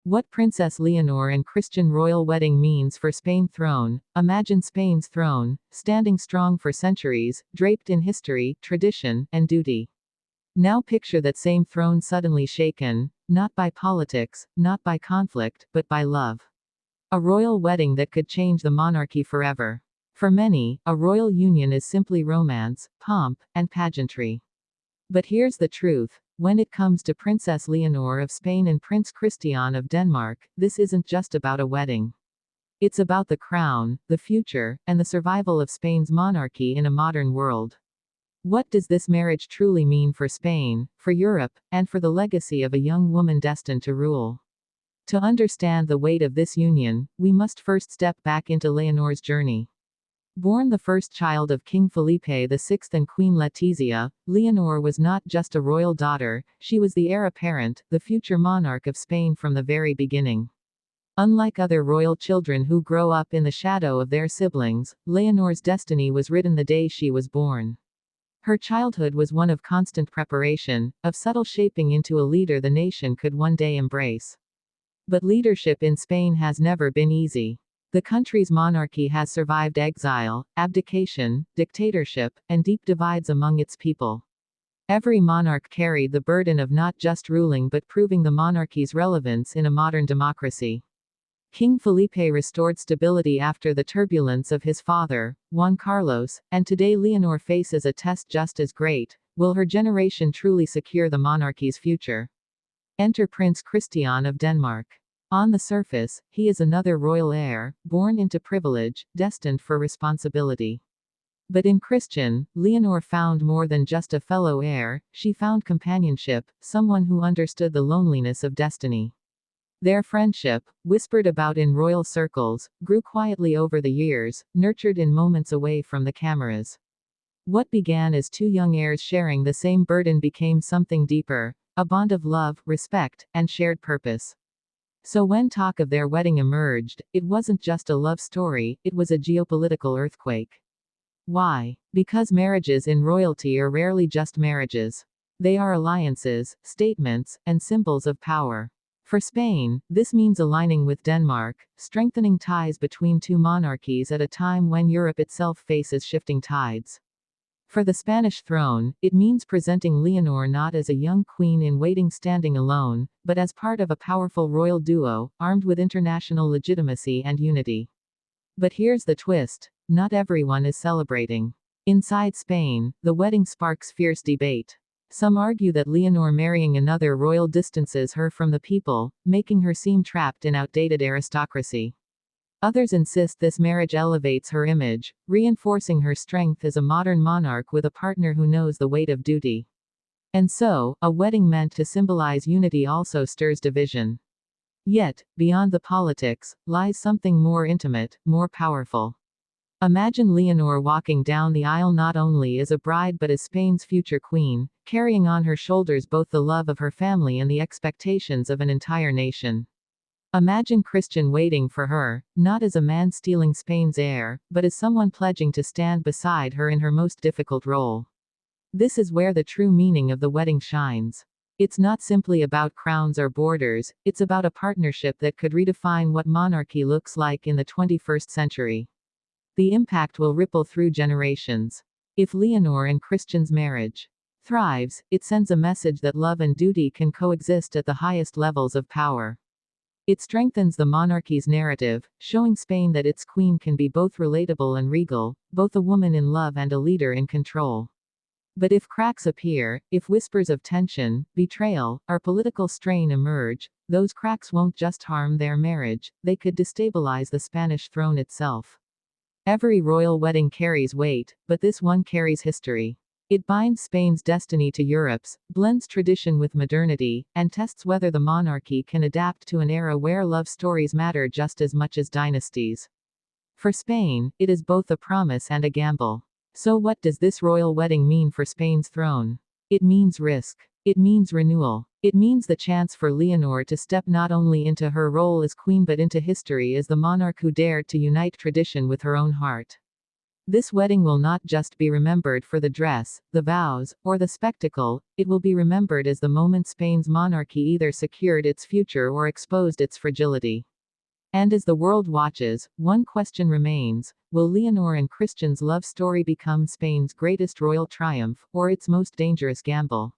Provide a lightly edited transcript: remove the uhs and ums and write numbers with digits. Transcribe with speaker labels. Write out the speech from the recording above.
Speaker 1: What Princess Leonor and Christian royal wedding means for Spain throne. Imagine Spain's throne, standing strong for centuries, draped in history, tradition, and duty. Now picture that same throne suddenly shaken, not by politics, not by conflict, but by love. A royal wedding that could change the monarchy forever. For many, a royal union is simply romance, pomp, and pageantry. But here's the truth. When it comes to Princess Leonor of Spain and Prince Christian of Denmark, this isn't just about a wedding. It's about the crown, the future, and the survival of Spain's monarchy in a modern world. What does this marriage truly mean for Spain, for Europe, and for the legacy of a young woman destined to rule? To understand the weight of this union, we must first step back into Leonor's journey. Born the first child of King Felipe VI and Queen Letizia, Leonor was not just a royal daughter, she was the heir apparent, the future monarch of Spain from the very beginning. Unlike other royal children who grow up in the shadow of their siblings, Leonor's destiny was written the day she was born. Her childhood was one of constant preparation, of subtle shaping into a leader the nation could one day embrace. But leadership in Spain has never been easy. The country's monarchy has survived exile, abdication, dictatorship, and deep divides among its people. Every monarch carried the burden of not just ruling but proving the monarchy's relevance in a modern democracy. King Felipe restored stability after the turbulence of his father, Juan Carlos, and today Leonor faces a test just as great. Will her generation truly secure the monarchy's future? Enter Prince Christian of Denmark. On the surface, he is another royal heir, born into privilege, destined for responsibility. But in Christian, Leonor found more than just a fellow heir, she found companionship, someone who understood the loneliness of destiny. Their friendship, whispered about in royal circles, grew quietly over the years, nurtured in moments away from the cameras. What began as two young heirs sharing the same burden became something deeper, a bond of love, respect, and shared purpose. So when talk of their wedding emerged, it wasn't just a love story, it was a geopolitical earthquake. Why? Because marriages in royalty are rarely just marriages. They are alliances, statements, and symbols of power. For Spain, this means aligning with Denmark, strengthening ties between two monarchies at a time when Europe itself faces shifting tides. For the Spanish throne, it means presenting Leonor not as a young queen in waiting standing alone, but as part of a powerful royal duo, armed with international legitimacy and unity. But here's the twist. Not everyone is celebrating. Inside Spain, the wedding sparks fierce debate. Some argue that Leonor marrying another royal distances her from the people, making her seem trapped in outdated aristocracy. Others insist this marriage elevates her image, reinforcing her strength as a modern monarch with a partner who knows the weight of duty. And so, a wedding meant to symbolize unity also stirs division. Yet, beyond the politics, lies something more intimate, more powerful. Imagine Leonor walking down the aisle not only as a bride but as Spain's future queen, carrying on her shoulders both the love of her family and the expectations of an entire nation. Imagine Christian waiting for her, not as a man stealing Spain's heir, but as someone pledging to stand beside her in her most difficult role. This is where the true meaning of the wedding shines. It's not simply about crowns or borders, it's about a partnership that could redefine what monarchy looks like in the 21st century. The impact will ripple through generations. If Leonor and Christian's marriage thrives, it sends a message that love and duty can coexist at the highest levels of power. It strengthens the monarchy's narrative, showing Spain that its queen can be both relatable and regal, both a woman in love and a leader in control. But if cracks appear, if whispers of tension, betrayal, or political strain emerge, those cracks won't just harm their marriage, they could destabilize the Spanish throne itself. Every royal wedding carries weight, but this one carries history. It binds Spain's destiny to Europe's, blends tradition with modernity, and tests whether the monarchy can adapt to an era where love stories matter just as much as dynasties. For Spain, it is both a promise and a gamble. So what does this royal wedding mean for Spain's throne? It means risk. It means renewal. It means the chance for Leonor to step not only into her role as queen but into history as the monarch who dared to unite tradition with her own heart. This wedding will not just be remembered for the dress, the vows, or the spectacle, it will be remembered as the moment Spain's monarchy either secured its future or exposed its fragility. And as the world watches, one question remains: will Leonor and Christian's love story become Spain's greatest royal triumph, or its most dangerous gamble?